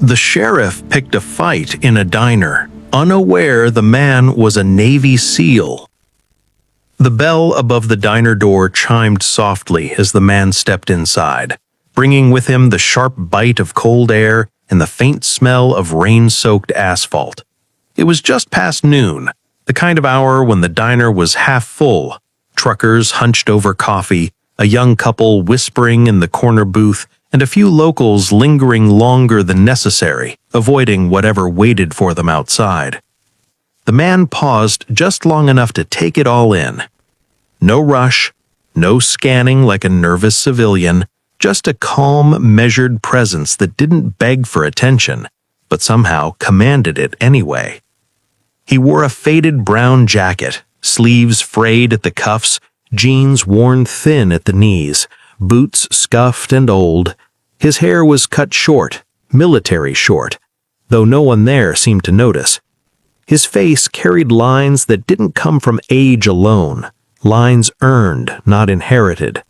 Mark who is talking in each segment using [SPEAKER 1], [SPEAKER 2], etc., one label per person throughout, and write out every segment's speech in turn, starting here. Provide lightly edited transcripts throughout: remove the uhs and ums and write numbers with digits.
[SPEAKER 1] The sheriff picked a fight in a diner, unaware the man was a Navy SEAL. The bell above the diner door chimed softly as the man stepped inside, bringing with him the sharp bite of cold air and the faint smell of rain-soaked asphalt. It was just past noon, the kind of hour when the diner was half full, truckers hunched over coffee, a young couple whispering in the corner booth, and a few locals lingering longer than necessary, avoiding whatever waited for them outside. The man paused just long enough to take it all in. No rush, no scanning like a nervous civilian, just a calm, measured presence that didn't beg for attention, but somehow commanded it anyway. He wore a faded brown jacket, sleeves frayed at the cuffs, jeans worn thin at the knees, boots scuffed and old. His hair was cut short, military short, though no one there seemed to notice. His face carried lines that didn't come from age alone, lines earned, not inherited.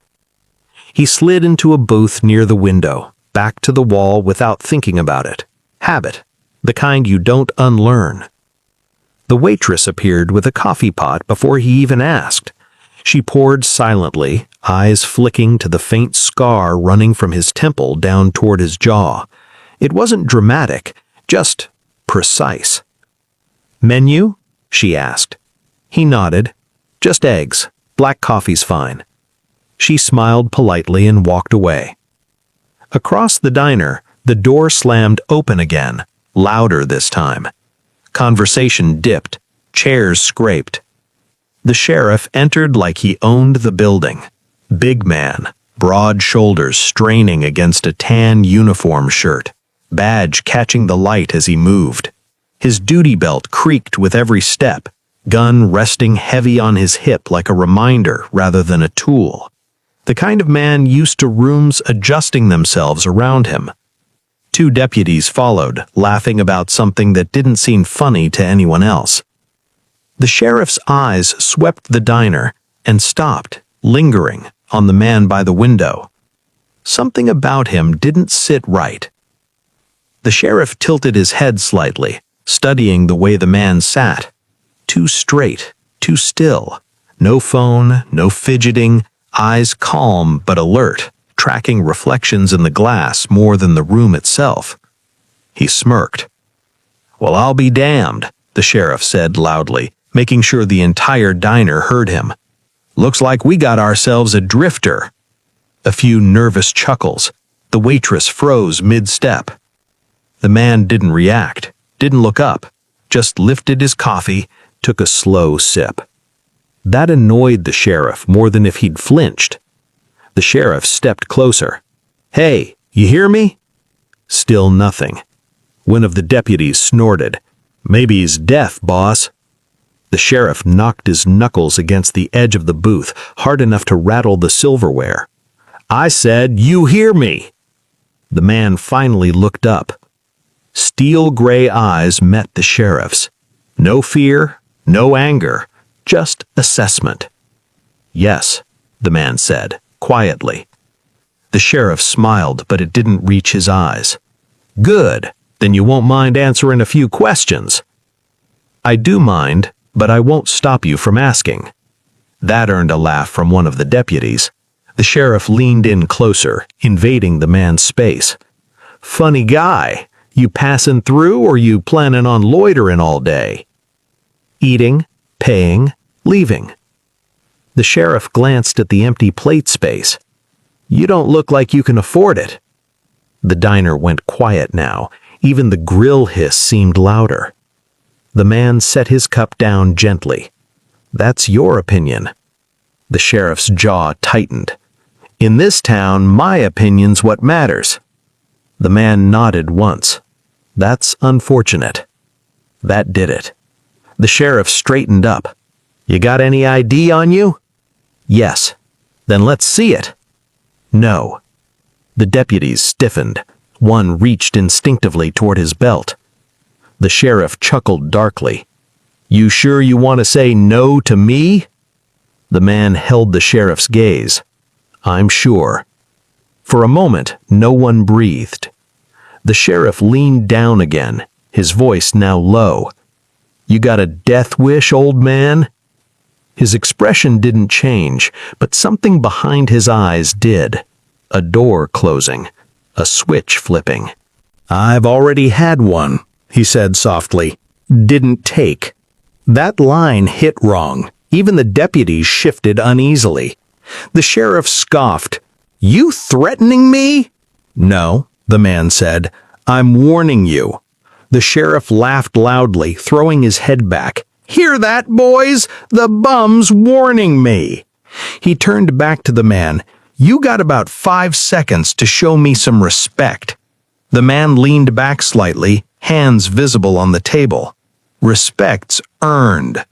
[SPEAKER 1] He slid into a booth near the window, back to the wall without thinking about it. Habit, the kind you don't unlearn. The waitress appeared with a coffee pot before he even asked. She poured silently, eyes flicking to the faint scar running from his temple down toward his jaw. It wasn't dramatic, just precise. "Menu?" she asked. He nodded. "Just eggs. Black coffee's fine." She smiled politely and walked away. Across the diner, the door slammed open again, louder this time. Conversation dipped, chairs scraped. The sheriff entered like he owned the building. Big man, broad shoulders straining against a tan uniform shirt, badge catching the light as he moved. His duty belt creaked with every step, gun resting heavy on his hip like a reminder rather than a tool. The kind of man used to rooms adjusting themselves around him. Two deputies followed, laughing about something that didn't seem funny to anyone else. The sheriff's eyes swept the diner and stopped, lingering, on the man by the window. Something about him didn't sit right. The sheriff tilted his head slightly, studying the way the man sat. Too straight, too still. No phone, no fidgeting, eyes calm but alert, tracking reflections in the glass more than the room itself. He smirked. "Well, I'll be damned," the sheriff said loudly, making sure the entire diner heard him. "Looks like we got ourselves a drifter." A few nervous chuckles. The waitress froze mid-step. The man didn't react, didn't look up, just lifted his coffee, took a slow sip. That annoyed the sheriff more than if he'd flinched. The sheriff stepped closer. "Hey, you hear me?" Still nothing. One of the deputies snorted. "Maybe he's deaf, boss." The sheriff knocked his knuckles against the edge of the booth, hard enough to rattle the silverware. "I said, you hear me!" The man finally looked up. Steel gray eyes met the sheriff's. No fear, no anger, just assessment. "Yes," the man said, quietly. The sheriff smiled, but it didn't reach his eyes. "Good, then you won't mind answering a few questions." "I do mind, but I won't stop you from asking." That earned a laugh from one of the deputies. The sheriff leaned in closer, invading the man's space. "Funny guy. You passing through or you planning on loitering all day?" "Eating, paying, leaving." The sheriff glanced at the empty plate space. "You don't look like you can afford it." The diner went quiet now. Even the grill hiss seemed louder. The man set his cup down gently. "That's your opinion." The sheriff's jaw tightened. "In this town, my opinion's what matters." The man nodded once. "That's unfortunate." That did it. The sheriff straightened up. "You got any ID on you?" "Yes." "Then let's see it." "No." The deputies stiffened. One reached instinctively toward his belt. The sheriff chuckled darkly. "You sure you want to say no to me?" The man held the sheriff's gaze. "I'm sure." For a moment, no one breathed. The sheriff leaned down again, his voice now low. "You got a death wish, old man?" His expression didn't change, but something behind his eyes did. A door closing, a switch flipping. "I've already had one," he said softly. "Didn't take." That line hit wrong. Even the deputies shifted uneasily. The sheriff scoffed. "You threatening me?" "No," the man said. "I'm warning you." The sheriff laughed loudly, throwing his head back. "Hear that, boys? The bum's warning me." He turned back to the man. "You got about 5 seconds to show me some respect." The man leaned back slightly, hands visible on the table. "Respect's earned."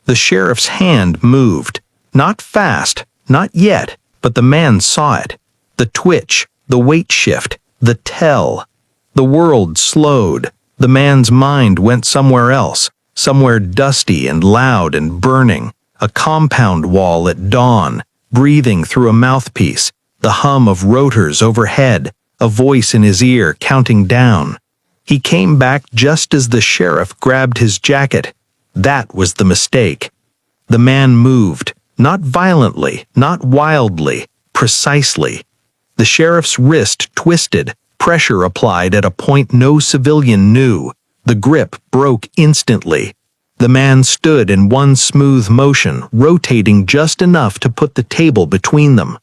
[SPEAKER 1] The sheriff's hand moved. Not fast, not yet, but the man saw it. The twitch, the weight shift, the tell. The world slowed. The man's mind went somewhere else, somewhere dusty and loud and burning. A compound wall at dawn, breathing through a mouthpiece, the hum of rotors overhead, a voice in his ear counting down. He came back just as the sheriff grabbed his jacket. That was the mistake. The man moved, not violently, not wildly, precisely. The sheriff's wrist twisted, pressure applied at a point no civilian knew. The grip broke instantly. The man stood in one smooth motion, rotating just enough to put the table between them.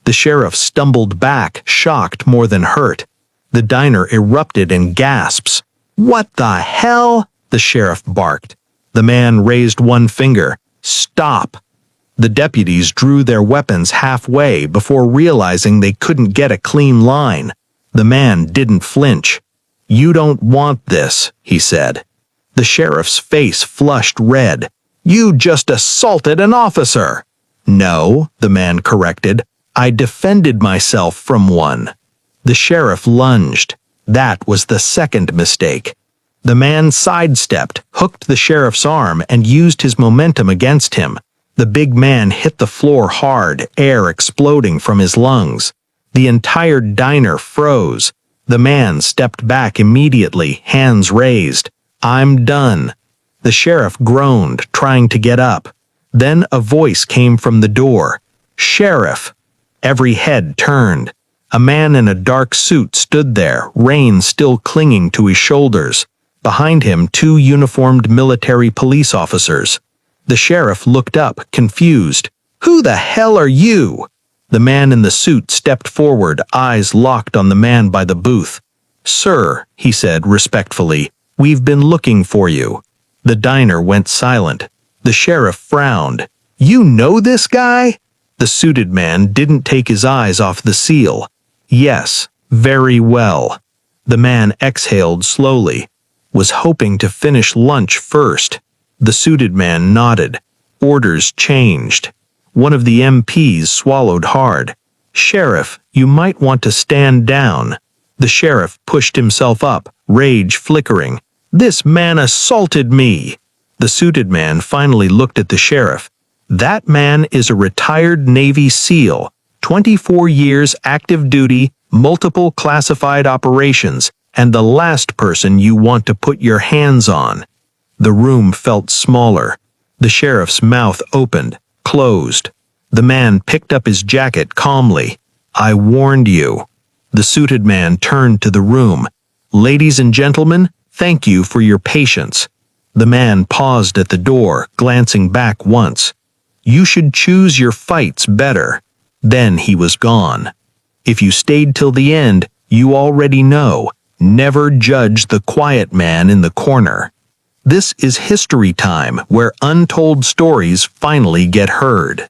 [SPEAKER 1] The sheriff stumbled back, shocked more than hurt. The diner erupted in gasps. "What the hell?" the sheriff barked. The man raised one finger. "Stop." The deputies drew their weapons halfway before realizing they couldn't get a clean line. The man didn't flinch. "You don't want this," he said. The sheriff's face flushed red. "You just assaulted an officer." "No," the man corrected. "I defended myself from one." The sheriff lunged. That was the second mistake. The man sidestepped, hooked the sheriff's arm, and used his momentum against him. The big man hit the floor hard, air exploding from his lungs. The entire diner froze. The man stepped back immediately, hands raised. "I'm done." The sheriff groaned, trying to get up. Then a voice came from the door. "Sheriff!" Every head turned. A man in a dark suit stood there, reins still clinging to his shoulders. Behind him, 2 uniformed military police officers. The sheriff looked up, confused. "Who the hell are you?" The man in the suit stepped forward, eyes locked on the man by the booth. "Sir," he said respectfully, "we've been looking for you." The diner went silent. The sheriff frowned. "You know this guy?" The suited man didn't take his eyes off the seal. "Yes, very well." The man exhaled slowly. "Was hoping to finish lunch first." The suited man nodded. Orders changed. One of the MPs swallowed hard. "Sheriff, you might want to stand down." The sheriff pushed himself up, rage flickering. "This man assaulted me." The suited man finally looked at the sheriff. "That man is a retired Navy SEAL, 24 years active duty, multiple classified operations, and the last person you want to put your hands on." The room felt smaller. The sheriff's mouth opened, closed. The man picked up his jacket calmly. "I warned you." The suited man turned to the room. "Ladies and gentlemen, thank you for your patience." The man paused at the door, glancing back once. "You should choose your fights better." Then he was gone. If you stayed till the end, you already know. Never judge the quiet man in the corner. This is History Time, where untold stories finally get heard.